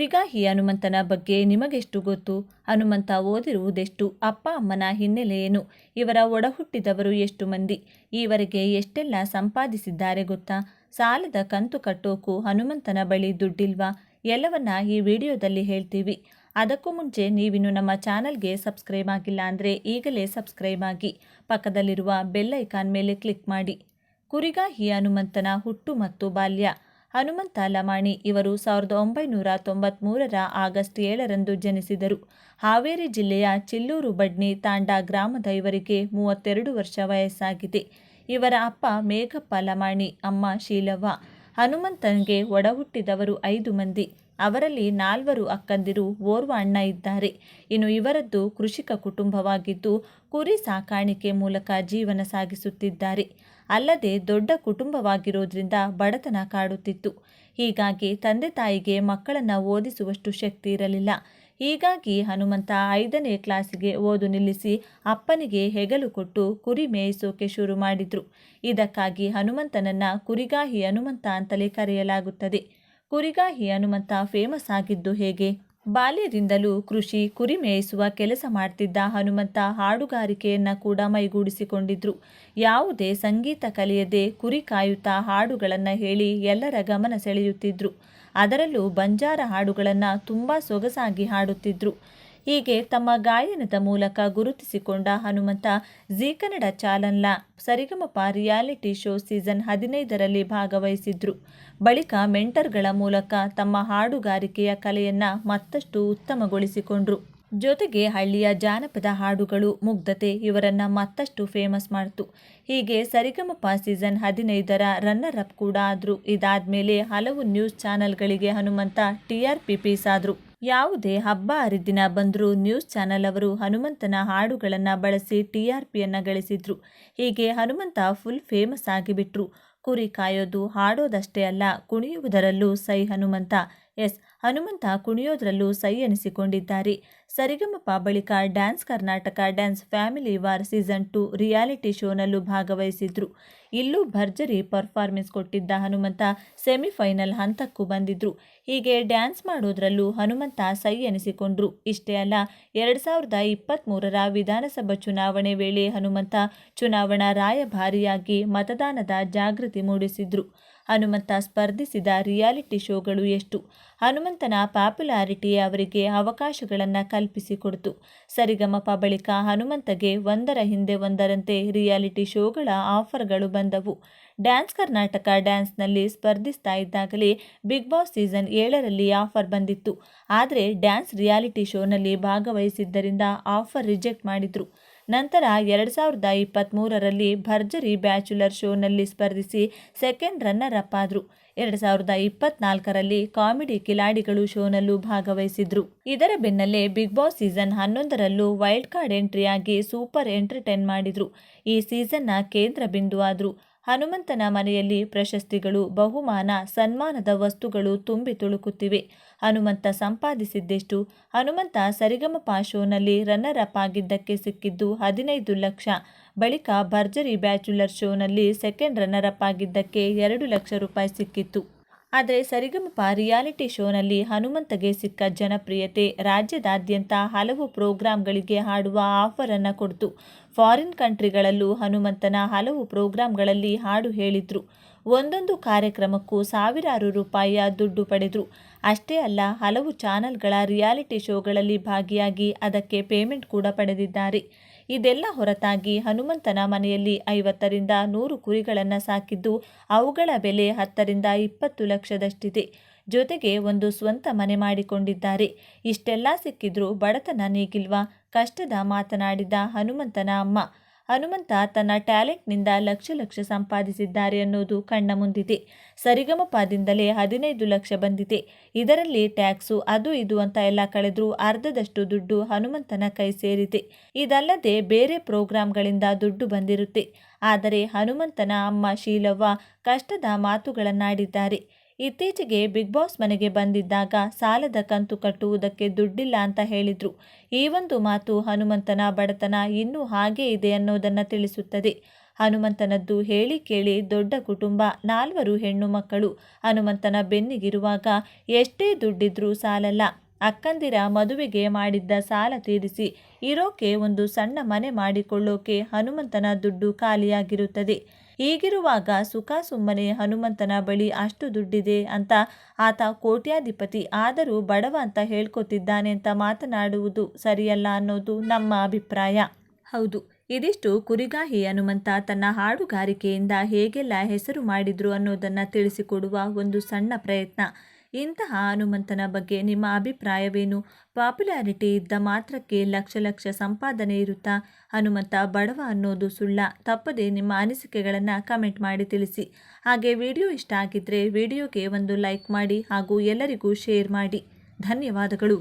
ಕುರಿಗಾಹಿ ಹನುಮಂತನ ಬಗ್ಗೆ ನಿಮಗೆಷ್ಟು ಗೊತ್ತು? ಹನುಮಂತ ಓದಿರುವುದೆಷ್ಟು? ಅಪ್ಪ ಅಮ್ಮನ ಹಿನ್ನೆಲೆ ಏನು? ಇವರ ಒಡಹುಟ್ಟಿದವರು ಎಷ್ಟು ಮಂದಿ? ಈವರೆಗೆ ಎಷ್ಟೆಲ್ಲ ಸಂಪಾದಿಸಿದ್ದಾರೆ ಗೊತ್ತಾ? ಸಾಲದ ಕಂತು ಕಟ್ಟೋಕು ಹನುಮಂತನ ಬಳಿ ದುಡ್ಡಿಲ್ವಾ? ಎಲ್ಲವನ್ನ ಈ ವಿಡಿಯೋದಲ್ಲಿ ಹೇಳ್ತೀವಿ. ಅದಕ್ಕೂ ಮುಂಚೆ ನೀವಿನ್ನು ನಮ್ಮ ಚಾನಲ್ಗೆ ಸಬ್ಸ್ಕ್ರೈಬ್ ಆಗಿಲ್ಲ ಅಂದರೆ ಈಗಲೇ ಸಬ್ಸ್ಕ್ರೈಬ್ ಆಗಿ ಪಕ್ಕದಲ್ಲಿರುವ ಬೆಲ್ ಐಕಾನ್ ಮೇಲೆ ಕ್ಲಿಕ್ ಮಾಡಿ. ಕುರಿಗಾಹಿ ಹನುಮಂತನ ಹುಟ್ಟು ಮತ್ತು ಬಾಲ್ಯ. ಹನುಮಂತ ಲಮಾಣಿ ಇವರು 1993ರ ಆಗಸ್ಟ್ 7ರಂದು ಜನಿಸಿದರು. ಹಾವೇರಿ ಜಿಲ್ಲೆಯ ಚಿಲ್ಲೂರು ಬಡ್ನಿ ತಾಂಡಾ ಗ್ರಾಮದ ಇವರಿಗೆ 32 ವರ್ಷ ವಯಸ್ಸಾಗಿದೆ. ಇವರ ಅಪ್ಪ ಮೇಘಪ್ಪ ಲಮಾಣಿ, ಅಮ್ಮ ಶೀಲವ್ವ. ಹನುಮಂತನಿಗೆ ಒಡಹುಟ್ಟಿದವರು 5 ಮಂದಿ. ಅವರಲ್ಲಿ 4 ಅಕ್ಕಂದಿರು, ಓರ್ವ ಅಣ್ಣ ಇದ್ದಾರೆ. ಇನ್ನು ಇವರದ್ದು ಕೃಷಿಕ ಕುಟುಂಬವಾಗಿದ್ದು ಕುರಿ ಸಾಕಾಣಿಕೆ ಮೂಲಕ ಜೀವನ ಸಾಗಿಸುತ್ತಿದ್ದಾರೆ. ಅಲ್ಲದೆ ದೊಡ್ಡ ಕುಟುಂಬವಾಗಿರೋದ್ರಿಂದ ಬಡತನ ಕಾಡುತ್ತಿತ್ತು. ಹೀಗಾಗಿ ತಂದೆ ತಾಯಿಗೆ ಮಕ್ಕಳನ್ನು ಓದಿಸುವಷ್ಟು ಶಕ್ತಿ ಇರಲಿಲ್ಲ. ಹೀಗಾಗಿ ಹನುಮಂತ 5ನೇ ಕ್ಲಾಸಿಗೆ ಓದು ನಿಲ್ಲಿಸಿ ಅಪ್ಪನಿಗೆ ಹೆಗಲು ಕೊಟ್ಟು ಕುರಿ ಮೇಯಿಸೋಕೆ ಶುರು ಮಾಡಿದ್ರು. ಇದಕ್ಕಾಗಿ ಹನುಮಂತನನ್ನ ಕುರಿಗಾಹಿ ಹನುಮಂತ ಅಂತಲೇ ಕರೆಯಲಾಗುತ್ತದೆ. ಕುರಿಗಾಹಿ ಹನುಮಂತ ಫೇಮಸ್ ಆಗಿದ್ದು ಹೇಗೆ? ಬಾಲ್ಯದಿಂದಲೂ ಕೃಷಿ, ಕುರಿ ಮೇಯಿಸುವ ಕೆಲಸ ಮಾಡ್ತಿದ್ದ ಹನುಮಂತ ಹಾಡುಗಾರಿಕೆಯನ್ನು ಕೂಡ ಮೈಗೂಡಿಸಿಕೊಂಡಿದ್ರು. ಯಾವುದೇ ಸಂಗೀತ ಕಲಿಯದೆ ಕುರಿ ಕಾಯುತ್ತಾ ಹಾಡುಗಳನ್ನು ಹೇಳಿ ಎಲ್ಲರ ಗಮನ ಸೆಳೆಯುತ್ತಿದ್ರು. ಅದರಲ್ಲೂ ಬಂಜಾರ ಹಾಡುಗಳನ್ನು ತುಂಬ ಸೊಗಸಾಗಿ ಹಾಡುತ್ತಿದ್ರು. ಹೀಗೆ ತಮ್ಮ ಗಾಯನದ ಮೂಲಕ ಗುರುತಿಸಿಕೊಂಡ ಹನುಮಂತ ಜೀ ಕನ್ನಡ ಚಾನೆಲ್ನ ಸರಿಗಮಪ ರಿಯಾಲಿಟಿ ಶೋ ಸೀಸನ್ 15ರಲ್ಲಿ ಭಾಗವಹಿಸಿದ್ರು. ಬಳಿಕ ಮೆಂಟರ್ಗಳ ಮೂಲಕ ತಮ್ಮ ಹಾಡುಗಾರಿಕೆಯ ಕಲೆಯನ್ನು ಮತ್ತಷ್ಟು ಉತ್ತಮಗೊಳಿಸಿಕೊಂಡ್ರು. ಜೊತೆಗೆ ಹಳ್ಳಿಯ ಜಾನಪದ ಹಾಡುಗಳು, ಮುಗ್ಧತೆ ಇವರನ್ನ ಮತ್ತಷ್ಟು ಫೇಮಸ್ ಮಾಡ್ತು. ಹೀಗೆ ಸರಿಗಮಪ ಸೀಸನ್ 15ರ ರನ್ನರ್ ಅಪ್ ಕೂಡ ಆದ್ರು. ಇದಾದ್ಮೇಲೆ ಹಲವು ನ್ಯೂಸ್ ಚಾನೆಲ್ಗಳಿಗೆ ಹನುಮಂತ TRP ಪೀಸ್ ಆದ್ರು. ಯಾವುದೇ ಹಬ್ಬ ಹರಿದಿನ ಬಂದರೂ ನ್ಯೂಸ್ ಚಾನೆಲ್ ಅವರು ಹನುಮಂತನ ಹಾಡುಗಳನ್ನು ಬಳಸಿ TRPಯನ್ನು ಗಳಿಸಿದ್ರು. ಹೀಗೆ ಹನುಮಂತ ಫುಲ್ ಫೇಮಸ್ ಆಗಿಬಿಟ್ರು. ಕುರಿ ಕಾಯೋದು, ಹಾಡೋದಷ್ಟೇ ಅಲ್ಲ, ಕುಣಿಯುವುದರಲ್ಲೂ ಸೈ ಹನುಮಂತ. ಹನುಮಂತ ಕುಣಿಯೋದ್ರಲ್ಲೂ ಸೈ ಎನಿಸಿಕೊಂಡಿದ್ದಾರೆ. ಸರಿಗಮಪ ಬಳಿಕ dance Karnataka dance family war season 2 reality ಶೋನಲ್ಲೂ ಭಾಗವಹಿಸಿದ್ರು. ಇಲ್ಲೂ ಭರ್ಜರಿ ಪರ್ಫಾರ್ಮೆನ್ಸ್ ಕೊಟ್ಟಿದ್ದ ಹನುಮಂತ ಸೆಮಿಫೈನಲ್ ಹಂತಕ್ಕೂ ಬಂದಿದ್ರು. ಹೀಗೆ ಡ್ಯಾನ್ಸ್ ಮಾಡೋದ್ರಲ್ಲೂ ಹನುಮಂತ ಸೈ ಎನಿಸಿಕೊಂಡ್ರು. ಇಷ್ಟೇ ಅಲ್ಲ, 2023ರ ವಿಧಾನಸಭಾ ಚುನಾವಣೆ ವೇಳೆ ಹನುಮಂತ ಚುನಾವಣಾ ರಾಯಭಾರಿಯಾಗಿ ಮತದಾನದ ಜಾಗೃತಿ ಮೂಡಿಸಿದ್ರು. ಹನುಮಂತ ಸ್ಪರ್ಧಿಸಿದ ರಿಯಾಲಿಟಿ ಶೋಗಳು ಎಷ್ಟು? ಹನುಮಂತನ ಪಾಪ್ಯುಲಾರಿಟಿಯೇ ಅವರಿಗೆ ಅವಕಾಶಗಳನ್ನು ಕಲ್ಪಿಸಿಕೊಡ್ತು. ಸರಿಗಮಪ ಬಳಿಕ ಹನುಮಂತಗೆ ಒಂದರ ಹಿಂದೆ ಒಂದರಂತೆ ರಿಯಾಲಿಟಿ ಶೋಗಳ ಆಫರ್ಗಳು ಬಂದವು. ಡ್ಯಾನ್ಸ್ ಕರ್ನಾಟಕ ಡ್ಯಾನ್ಸ್ನಲ್ಲಿ ಸ್ಪರ್ಧಿಸ್ತಾ ಇದ್ದಾಗಲೇ ಬಿಗ್ ಬಾಸ್ ಸೀಸನ್ 7ರಲ್ಲಿ ಆಫರ್ ಬಂದಿತ್ತು. ಆದರೆ ಡ್ಯಾನ್ಸ್ ರಿಯಾಲಿಟಿ ಶೋನಲ್ಲಿ ಭಾಗವಹಿಸಿದ್ದರಿಂದ ಆಫರ್ ರಿಜೆಕ್ಟ್ ಮಾಡಿದ್ರು. ನಂತರ 2023ರಲ್ಲಿ ಭರ್ಜರಿ ಬ್ಯಾಚುಲರ್ ಶೋನಲ್ಲಿ ಸ್ಪರ್ಧಿಸಿ ಸೆಕೆಂಡ್ ರನ್ನರ್ ಅಪ್ ಆದ್ರು. 2024ರಲ್ಲಿ ಕಾಮಿಡಿ ಕಿಲಾಡಿಗಳು ಶೋನಲ್ಲೂ ಭಾಗವಹಿಸಿದ್ರು. ಇದರ ಬೆನ್ನಲ್ಲೇ ಬಿಗ್ ಬಾಸ್ ಸೀಸನ್ 11ರಲ್ಲೂ ವೈಲ್ಡ್ ಕಾರ್ಡ್ ಎಂಟ್ರಿಯಾಗಿ ಸೂಪರ್ ಎಂಟರ್ಟೈನ್ ಮಾಡಿದ್ರು. ಈ ಸೀಸನ್ನ ಕೇಂದ್ರ ಬಿಂದು ಆದ್ರು. ಹನುಮಂತನ ಮನೆಯಲ್ಲಿ ಪ್ರಶಸ್ತಿಗಳು, ಬಹುಮಾನ, ಸನ್ಮಾನದ ವಸ್ತುಗಳು ತುಂಬಿ ತುಳುಕುತ್ತಿವೆ. ಹನುಮಂತ ಸಂಪಾದಿಸಿದ್ದೆಷ್ಟು? ಹನುಮಂತ ಸರಿಗಮಪ ಶೋನಲ್ಲಿ ರನ್ನರ್ ಅಪ್ ಆಗಿದ್ದಕ್ಕೆ ಸಿಕ್ಕಿದ್ದು 15 ಲಕ್ಷ. ಬಳಿಕ ಭರ್ಜರಿ ಬ್ಯಾಚುಲರ್ ಶೋನಲ್ಲಿ ಸೆಕೆಂಡ್ ರನ್ನರ್ ಅಪ್ ಆಗಿದ್ದಕ್ಕೆ 2 ಲಕ್ಷ ರೂಪಾಯಿ ಸಿಕ್ಕಿತ್ತು. ಆದರೆ ಸರಿಗಮಪ ರಿಯಾಲಿಟಿ ಶೋನಲ್ಲಿ ಹನುಮಂತಗೆ ಸಿಕ್ಕ ಜನಪ್ರಿಯತೆ ರಾಜ್ಯದಾದ್ಯಂತ ಹಲವು ಪ್ರೋಗ್ರಾಂಗಳಿಗೆ ಹಾಡುವ ಆಫರನ್ನು ಕೊಡ್ತು. ಫಾರಿನ್ ಕಂಟ್ರಿಗಳಲ್ಲೂ ಹನುಮಂತನ ಹಲವು ಪ್ರೋಗ್ರಾಂಗಳಲ್ಲಿ ಹಾಡು ಹೇಳಿದ್ರು. ಒಂದೊಂದು ಕಾರ್ಯಕ್ರಮಕ್ಕೂ ಸಾವಿರಾರು ರೂಪಾಯಿಯ ದುಡ್ಡು ಪಡೆದ್ರು. ಅಷ್ಟೇ ಅಲ್ಲ, ಹಲವು ಚಾನೆಲ್ಗಳ ರಿಯಾಲಿಟಿ ಶೋಗಳಲ್ಲಿ ಭಾಗಿಯಾಗಿ ಅದಕ್ಕೆ ಪೇಮೆಂಟ್ ಕೂಡ ಪಡೆದಿದ್ದಾರೆ. ಇದೆಲ್ಲ ಹೊರತಾಗಿ ಹನುಮಂತನ ಮನೆಯಲ್ಲಿ 50ರಿಂದ 100 ಕುರಿಗಳನ್ನು ಸಾಕಿದ್ದು ಅವುಗಳ ಬೆಲೆ 10ರಿಂದ 20 ಲಕ್ಷದಷ್ಟಿದೆ. ಜೊತೆಗೆ ಒಂದು ಸ್ವಂತ ಮನೆ ಮಾಡಿಕೊಂಡಿದ್ದಾರೆ. ಇಷ್ಟೆಲ್ಲ ಸಿಕ್ಕಿದ್ರೂ ಬಡತನ ನೀಗಿಲ್ವಾ? ಕಷ್ಟದ ಮಾತನಾಡಿದ ಹನುಮಂತನ ಅಮ್ಮ. ಹನುಮಂತ ತನ್ನ ಟ್ಯಾಲೆಂಟ್ನಿಂದ ಲಕ್ಷ ಸಂಪಾದಿಸಿದ್ದಾರೆ ಅನ್ನೋದು ಕಣ್ಣ ಮುಂದಿದೆ. ಸರಿಗಮಪದಿಂದಲೇ 15 ಲಕ್ಷ ಬಂದಿದೆ. ಇದರಲ್ಲಿ ಟ್ಯಾಕ್ಸು ಅದು ಇದು ಅಂತ ಎಲ್ಲ ಕಳೆದ್ರೂ ಅರ್ಧದಷ್ಟು ದುಡ್ಡು ಹನುಮಂತನ ಕೈ ಸೇರಿದೆ. ಇದಲ್ಲದೆ ಬೇರೆ ಪ್ರೋಗ್ರಾಂಗಳಿಂದ ದುಡ್ಡು ಬಂದಿರುತ್ತೆ. ಆದರೆ ಹನುಮಂತನ ಅಮ್ಮ ಶೀಲವ್ವ ಕಷ್ಟದ ಮಾತುಗಳನ್ನಾಡಿದ್ದಾರೆ. ಇತ್ತೀಚೆಗೆ ಬಿಗ್ ಬಾಸ್ ಮನೆಗೆ ಬಂದಿದ್ದಾಗ ಸಾಲದ ಕಂತು ಕಟ್ಟುವುದಕ್ಕೆ ದುಡ್ಡಿಲ್ಲ ಅಂತ ಹೇಳಿದ್ರು. ಈ ಒಂದು ಮಾತು ಹನುಮಂತನ ಬಡತನ ಇನ್ನೂ ಹಾಗೇ ಇದೆ ಅನ್ನೋದನ್ನು ತಿಳಿಸುತ್ತದೆ. ಹನುಮಂತನದ್ದು ಹೇಳಿ ಕೇಳಿ ದೊಡ್ಡ ಕುಟುಂಬ, 4 ಹೆಣ್ಣು ಮಕ್ಕಳು. ಹನುಮಂತನ ಬೆನ್ನಿಗಿರುವಾಗ ಎಷ್ಟೇ ದುಡ್ಡಿದ್ರೂ ಸಾಲಲ್ಲ. ಅಕ್ಕಂದಿರ ಮದುವೆಗೆ ಮಾಡಿದ್ದ ಸಾಲ ತೀರಿಸಿ ಇರೋಕೆ ಒಂದು ಸಣ್ಣ ಮನೆ ಮಾಡಿಕೊಳ್ಳೋಕೆ ಹನುಮಂತನ ದುಡ್ಡು ಖಾಲಿಯಾಗಿರುತ್ತದೆ. ಹೀಗಿರುವಾಗ ಸುಖ ಸುಮ್ಮನೆ ಹನುಮಂತನ ಬಳಿ ಅಷ್ಟು ದುಡ್ಡಿದೆ ಅಂತ ಆತ ಕೋಟ್ಯಾಧಿಪತಿ ಆದರೂ ಬಡವ ಅಂತ ಹೇಳ್ಕೊತಿದ್ದಾನೆ ಅಂತ ಮಾತನಾಡುವುದು ಸರಿಯಲ್ಲ ಅನ್ನೋದು ನಮ್ಮ ಅಭಿಪ್ರಾಯ. ಹೌದು, ಇದಿಷ್ಟು ಕುರಿಗಾಹಿ ಹನುಮಂತ ತನ್ನ ಹಾಡುಗಾರಿಕೆಯಿಂದ ಹೇಗೆಲ್ಲ ಹೆಸರು ಮಾಡಿದ್ರು ಅನ್ನೋದನ್ನು ತಿಳಿಸಿಕೊಡುವ ಒಂದು ಸಣ್ಣ ಪ್ರಯತ್ನ. ಇಂತಹ ಹನುಮಂತನ ಬಗ್ಗೆ ನಿಮ್ಮ ಅಭಿಪ್ರಾಯವೇನು? ಪಾಪ್ಯುಲಾರಿಟಿ ಇದ್ದ ಮಾತ್ರಕ್ಕೆ ಲಕ್ಷ ಲಕ್ಷ ಸಂಪಾದನೆ ಇರುತ್ತಾ? ಹನುಮಂತ ಬಡವ ಅನ್ನೋದು ಸುಳ್ಳ? ತಪ್ಪದೆ ನಿಮ್ಮ ಅನಿಸಿಕೆಗಳನ್ನು ಕಮೆಂಟ್ ಮಾಡಿ ತಿಳಿಸಿ. ಹಾಗೆ ವಿಡಿಯೋ ಇಷ್ಟ ಆಗಿದ್ದರೆ ವಿಡಿಯೋಗೆ ಒಂದು ಲೈಕ್ ಮಾಡಿ ಹಾಗೂ ಎಲ್ಲರಿಗೂ ಶೇರ್ ಮಾಡಿ. ಧನ್ಯವಾದಗಳು.